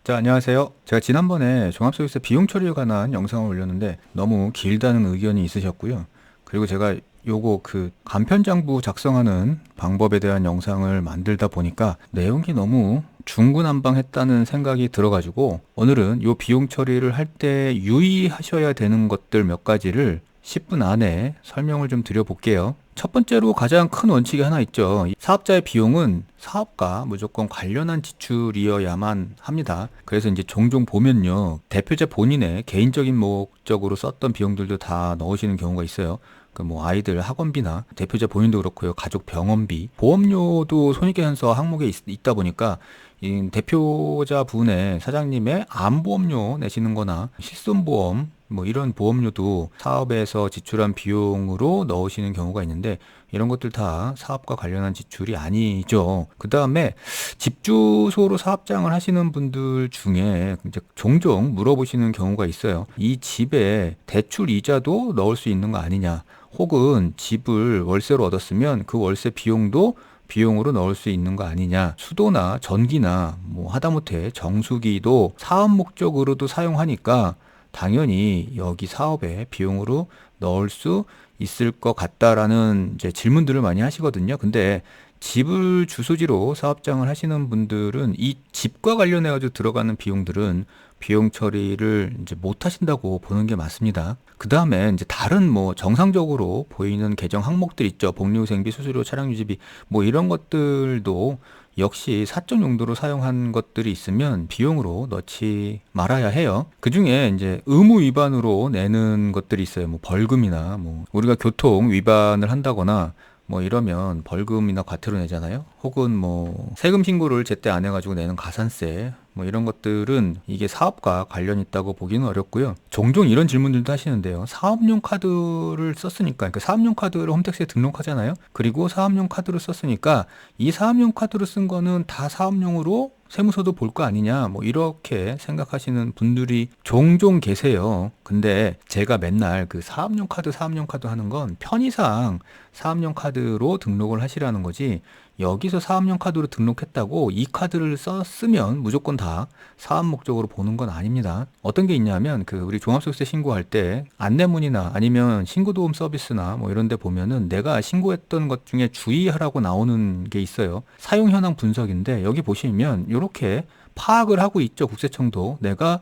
자, 안녕하세요. 제가 지난번에 종합소득세 비용 처리에 관한 영상을 올렸는데 너무 길다는 의견이 있으셨고요. 그리고 제가 요거 간편장부 작성하는 방법에 대한 영상을 만들다 보니까 내용이 너무 중구난방했다는 생각이 들어가지고 오늘은 요 비용 처리를 할 때 유의하셔야 되는 것들 몇 가지를 10분 안에 설명을 좀 드려볼게요. 첫 번째로 가장 큰 원칙이 하나 있죠. 사업자의 비용은 사업과 무조건 관련한 지출이어야만 합니다. 그래서 이제 종종 보면요. 대표자 본인의 개인적인 목적으로 썼던 비용들도 다 넣으시는 경우가 있어요. 아이들 학원비나 대표자 본인도 그렇고요. 가족 병원비, 보험료도 손익계산서 항목에 있다 보니까 이 대표자 분의 사장님의 암보험료 내시는 거나 실손보험 이런 보험료도 사업에서 지출한 비용으로 넣으시는 경우가 있는데 이런 것들 다 사업과 관련한 지출이 아니죠. 그 다음에 집 주소로 사업장을 하시는 분들 중에 이제 종종 물어보시는 경우가 있어요. 이 집에 대출 이자도 넣을 수 있는 거 아니냐? 혹은 집을 월세로 얻었으면 그 월세 비용도 비용으로 넣을 수 있는 거 아니냐. 수도나 전기나 하다못해 정수기도 사업 목적으로도 사용하니까 당연히 여기 사업에 비용으로 넣을 수 있을 것 같다라는 이제 질문들을 많이 하시거든요. 근데 집을 주소지로 사업장을 하시는 분들은 이 집과 관련해 가지고 들어가는 비용들은 비용 처리를 이제 못 하신다고 보는 게 맞습니다. 그 다음에 이제 다른 정상적으로 보이는 계정 항목들 있죠. 복리후생비, 수수료, 차량 유지비 이런 것들도 역시 사적 용도로 사용한 것들이 있으면 비용으로 넣지 말아야 해요. 그 중에 이제 의무 위반으로 내는 것들이 있어요. 벌금이나 우리가 교통 위반을 한다거나 이러면 벌금이나 과태료 내잖아요. 혹은 세금 신고를 제때 안 해가지고 내는 가산세 이런 것들은 이게 사업과 관련 있다고 보기는 어렵고요. 종종 이런 질문들도 하시는데요. 사업용 카드를 썼으니까, 그러니까 사업용 카드를 홈택스에 등록하잖아요. 그리고 사업용 카드를 썼으니까 이 사업용 카드를 쓴 거는 다 사업용으로 세무서도 볼 거 아니냐, 이렇게 생각하시는 분들이 종종 계세요. 근데 제가 맨날 사업용 카드 하는 건 편의상 사업용 카드로 등록을 하시라는 거지, 여기서 사업용 카드로 등록했다고 이 카드를 썼으면 무조건 다 사업 목적으로 보는 건 아닙니다. 어떤 게 있냐면 우리 종합소득세 신고할 때 안내문이나 아니면 신고도움 서비스나 이런 데 보면은 내가 신고했던 것 중에 주의하라고 나오는 게 있어요. 사용 현황 분석인데 여기 보시면 이렇게 파악을 하고 있죠. 국세청도 내가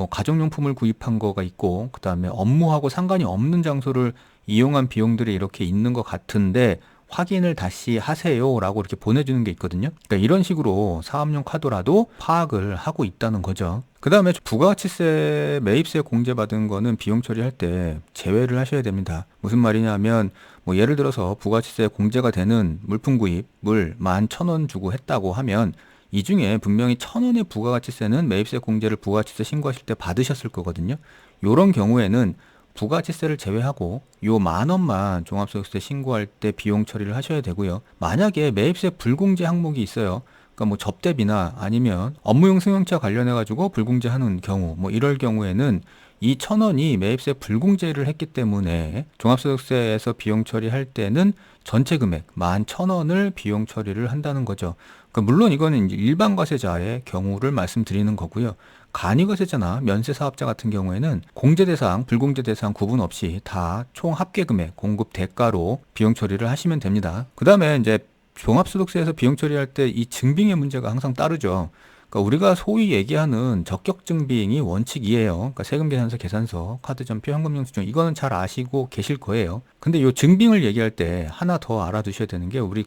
가정용품을 구입한 거가 있고 그 다음에 업무하고 상관이 없는 장소를 이용한 비용들이 이렇게 있는 것 같은데 확인을 다시 하세요라고 이렇게 보내주는 게 있거든요. 그러니까 이런 식으로 사업용 카드라도 파악을 하고 있다는 거죠. 그 다음에 부가가치세 매입세 공제받은 거는 비용 처리할 때 제외를 하셔야 됩니다. 무슨 말이냐면 예를 들어서 부가가치세 공제가 되는 물품 구입을 11,000원 주고 했다고 하면 이 중에 분명히 1,000원의 부가가치세는 매입세 공제를 부가가치세 신고하실 때 받으셨을 거거든요. 이런 경우에는 부가가치세를 제외하고 요 10,000원만 종합소득세 신고할 때 비용 처리를 하셔야 되고요. 만약에 매입세 불공제 항목이 있어요. 그러니까 접대비나 아니면 업무용 승용차 관련해 가지고 불공제하는 경우 이럴 경우에는 이 1,000원이 매입세 불공제를 했기 때문에 종합소득세에서 비용 처리할 때는 전체 금액 11,000원을 비용 처리를 한다는 거죠. 그러니까 물론 이거는 이제 일반 과세자의 경우를 말씀드리는 거고요. 간이과세자나 면세사업자 같은 경우에는 공제 대상, 불공제 대상 구분 없이 다 총 합계 금액, 공급 대가로 비용 처리를 하시면 됩니다. 그 다음에 이제 종합소득세에서 비용 처리할 때 이 증빙의 문제가 항상 따르죠. 그러니까 우리가 소위 얘기하는 적격 증빙이 원칙이에요. 그러니까 세금계산서, 계산서, 카드전표, 현금영수증 이거는 잘 아시고 계실 거예요. 근데 이 증빙을 얘기할 때 하나 더 알아두셔야 되는 게 우리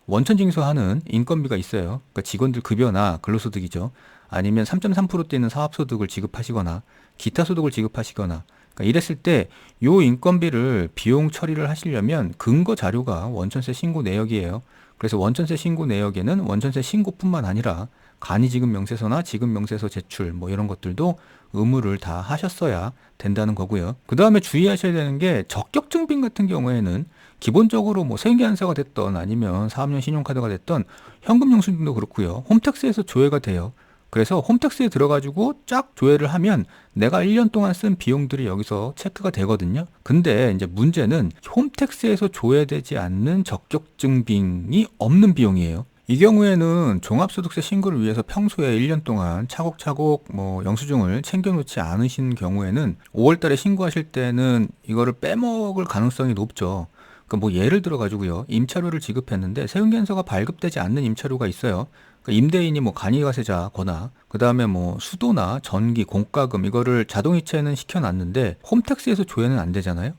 원천징수하는 인건비가 있어요. 그러니까 직원들 급여나 근로소득이죠. 아니면 3.3%대는 사업소득을 지급하시거나 기타 소득을 지급하시거나 그러니까 이랬을 때 요 인건비를 비용 처리를 하시려면 근거 자료가 원천세 신고 내역이에요. 그래서 원천세 신고 내역에는 원천세 신고뿐만 아니라 간이지급 명세서나 지급 명세서 제출 이런 것들도 의무를 다 하셨어야 된다는 거고요. 그 다음에 주의하셔야 되는 게 적격 증빙 같은 경우에는 기본적으로 세금계산서가 됐던 아니면 사업용 신용카드가 됐던 현금 영수증도 그렇고요. 홈택스에서 조회가 돼요. 그래서 홈택스에 들어가지고 쫙 조회를 하면 내가 1년 동안 쓴 비용들이 여기서 체크가 되거든요. 근데 이제 문제는 홈택스에서 조회되지 않는 적격 증빙이 없는 비용이에요. 이 경우에는 종합소득세 신고를 위해서 평소에 1년 동안 차곡차곡 영수증을 챙겨놓지 않으신 경우에는 5월 달에 신고하실 때는 이거를 빼먹을 가능성이 높죠. 그러니까 예를 들어 가지고요. 임차료를 지급했는데 세금계산서가 발급되지 않는 임차료가 있어요. 그러니까 임대인이 간이가세자거나 그다음에 수도나 전기, 공과금 이거를 자동이체는 시켜놨는데 홈택스에서 조회는 안 되잖아요.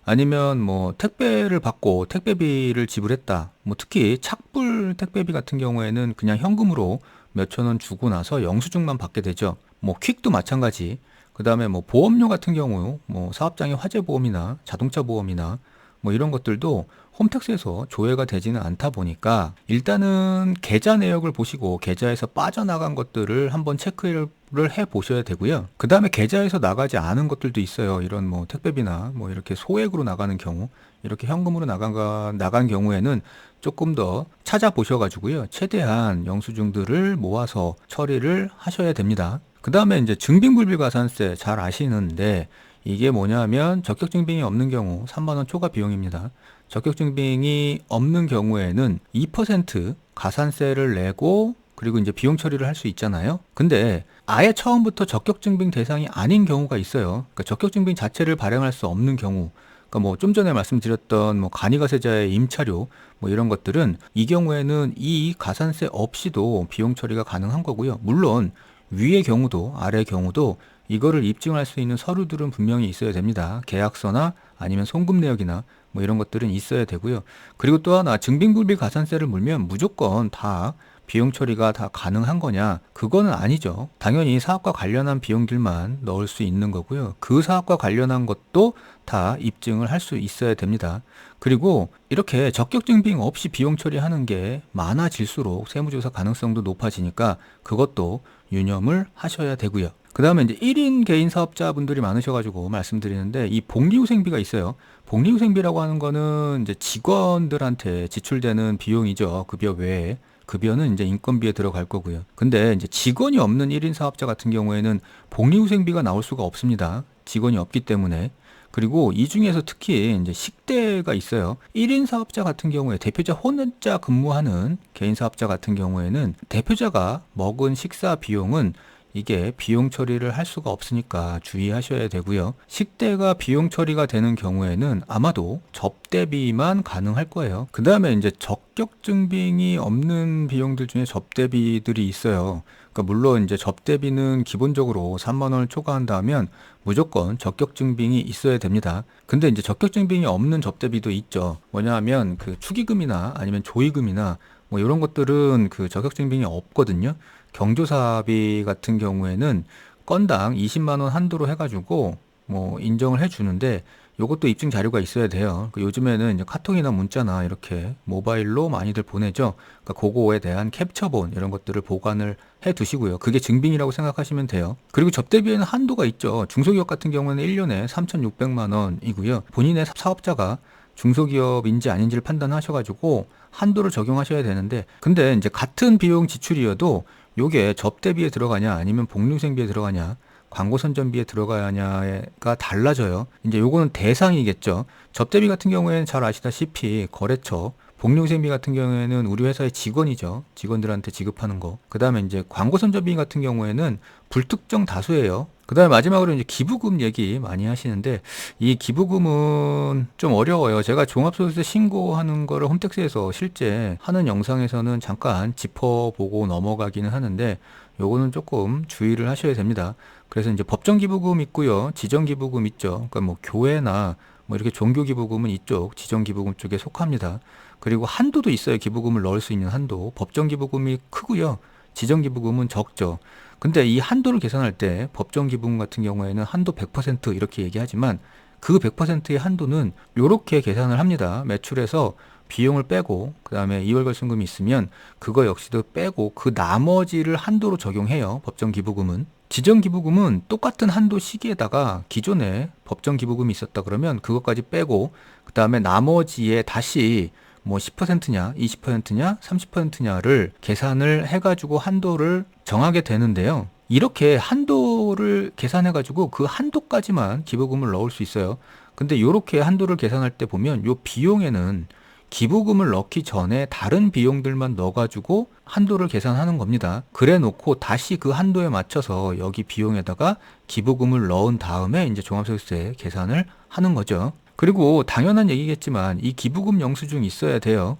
아니면 택배를 받고 택배비를 지불했다. 특히 착불 택배비 같은 경우에는 그냥 현금으로 몇천 원 주고 나서 영수증만 받게 되죠. 퀵도 마찬가지. 그다음에 보험료 같은 경우 사업장의 화재 보험이나 자동차 보험이나 이런 것들도 홈택스에서 조회가 되지는 않다 보니까 일단은 계좌 내역을 보시고 계좌에서 빠져나간 것들을 한번 체크를 해 보셔야 되고요. 그 다음에 계좌에서 나가지 않은 것들도 있어요. 이런 택배비나 이렇게 소액으로 나가는 경우, 이렇게 현금으로 나간 경우에는 조금 더 찾아보셔가지고요. 최대한 영수증들을 모아서 처리를 하셔야 됩니다. 그 다음에 이제 증빙불비가산세 잘 아시는데 이게 뭐냐면 적격증빙이 없는 경우 3만 원 초과 비용입니다. 적격증빙이 없는 경우에는 2% 가산세를 내고 그리고 이제 비용 처리를 할 수 있잖아요. 근데 아예 처음부터 적격증빙 대상이 아닌 경우가 있어요. 그러니까 적격증빙 자체를 발행할 수 없는 경우. 그러니까 좀 전에 말씀드렸던 간이가세자의 임차료 이런 것들은 이 경우에는 이 가산세 없이도 비용 처리가 가능한 거고요. 물론 위의 경우도 아래 경우도 이거를 입증할 수 있는 서류들은 분명히 있어야 됩니다. 계약서나 아니면 송금 내역이나 이런 것들은 있어야 되고요. 그리고 또 하나 증빙불비 가산세를 물면 무조건 다 비용 처리가 다 가능한 거냐? 그거는 아니죠. 당연히 사업과 관련한 비용들만 넣을 수 있는 거고요. 그 사업과 관련한 것도 다 입증을 할 수 있어야 됩니다. 그리고 이렇게 적격증빙 없이 비용 처리하는 게 많아질수록 세무조사 가능성도 높아지니까 그것도 유념을 하셔야 되고요. 그 다음에 이제 1인 개인 사업자분들이 많으셔가지고 말씀드리는데 이 복리후생비가 있어요. 복리후생비라고 하는 거는 이제 직원들한테 지출되는 비용이죠. 급여 외에. 급여는 이제 인건비에 들어갈 거고요. 근데 이제 직원이 없는 1인 사업자 같은 경우에는 복리후생비가 나올 수가 없습니다. 직원이 없기 때문에. 그리고 이 중에서 특히 이제 식대가 있어요. 1인 사업자 같은 경우에 대표자 혼자 근무하는 개인 사업자 같은 경우에는 대표자가 먹은 식사 비용은 이게 비용 처리를 할 수가 없으니까 주의하셔야 되고요. 식대가 비용 처리가 되는 경우에는 아마도 접대비만 가능할 거예요. 그 다음에 이제 적격증빙이 없는 비용들 중에 접대비들이 있어요. 그러니까 물론 이제 접대비는 기본적으로 3만 원을 초과한다면 무조건 적격증빙이 있어야 됩니다. 근데 이제 적격증빙이 없는 접대비도 있죠. 뭐냐 하면 그 축의금이나 아니면 조의금이나 이런 것들은 그 적격증빙이 없거든요. 경조사비 같은 경우에는 건당 20만 원 한도로 해가지고 인정을 해주는데 요것도 입증 자료가 있어야 돼요. 요즘에는 이제 카톡이나 문자나 이렇게 모바일로 많이들 보내죠. 그러니까 그거에 대한 캡처본 이런 것들을 보관을 해 두시고요. 그게 증빙이라고 생각하시면 돼요. 그리고 접대비에는 한도가 있죠. 중소기업 같은 경우는 1년에 3,600만 원이고요. 본인의 사업자가 중소기업인지 아닌지를 판단하셔가지고 한도를 적용하셔야 되는데 근데 이제 같은 비용 지출이어도 요게 접대비에 들어가냐 아니면 복리후생비에 들어가냐 광고 선전비에 들어가냐가 달라져요. 이제 요거는 대상이겠죠. 접대비 같은 경우에는 잘 아시다시피 거래처, 복리후생비 같은 경우에는 우리 회사의 직원이죠. 직원들한테 지급하는 거. 그 다음에 이제 광고 선전비 같은 경우에는 불특정 다수예요. 그 다음에 마지막으로 이제 기부금 얘기 많이 하시는데 이 기부금은 좀 어려워요. 제가 종합소득세 신고하는 거를 홈택스에서 실제 하는 영상에서는 잠깐 짚어보고 넘어가기는 하는데 요거는 조금 주의를 하셔야 됩니다. 그래서 이제 법정 기부금 있고요. 지정 기부금 있죠. 그러니까 교회나 이렇게 종교 기부금은 이쪽 지정 기부금 쪽에 속합니다. 그리고 한도도 있어요. 기부금을 넣을 수 있는 한도. 법정 기부금이 크고요. 지정 기부금은 적죠. 근데 이 한도를 계산할 때 법정 기부금 같은 경우에는 한도 100% 이렇게 얘기하지만 그 100%의 한도는 이렇게 계산을 합니다. 매출에서 비용을 빼고 그 다음에 이월결손금이 있으면 그거 역시도 빼고 그 나머지를 한도로 적용해요. 법정 기부금은. 지정 기부금은 똑같은 한도 시기에다가 기존에 법정 기부금이 있었다 그러면 그것까지 빼고 그 다음에 나머지에 다시 10%냐, 20%냐, 30%냐를 계산을 해가지고 한도를 정하게 되는데요. 이렇게 한도를 계산해가지고 그 한도까지만 기부금을 넣을 수 있어요. 근데 이렇게 한도를 계산할 때 보면 요 비용에는 기부금을 넣기 전에 다른 비용들만 넣어가지고 한도를 계산하는 겁니다. 그래 놓고 다시 그 한도에 맞춰서 여기 비용에다가 기부금을 넣은 다음에 이제 종합소득세 계산을 하는 거죠. 그리고 당연한 얘기겠지만 이 기부금 영수증이 있어야 돼요.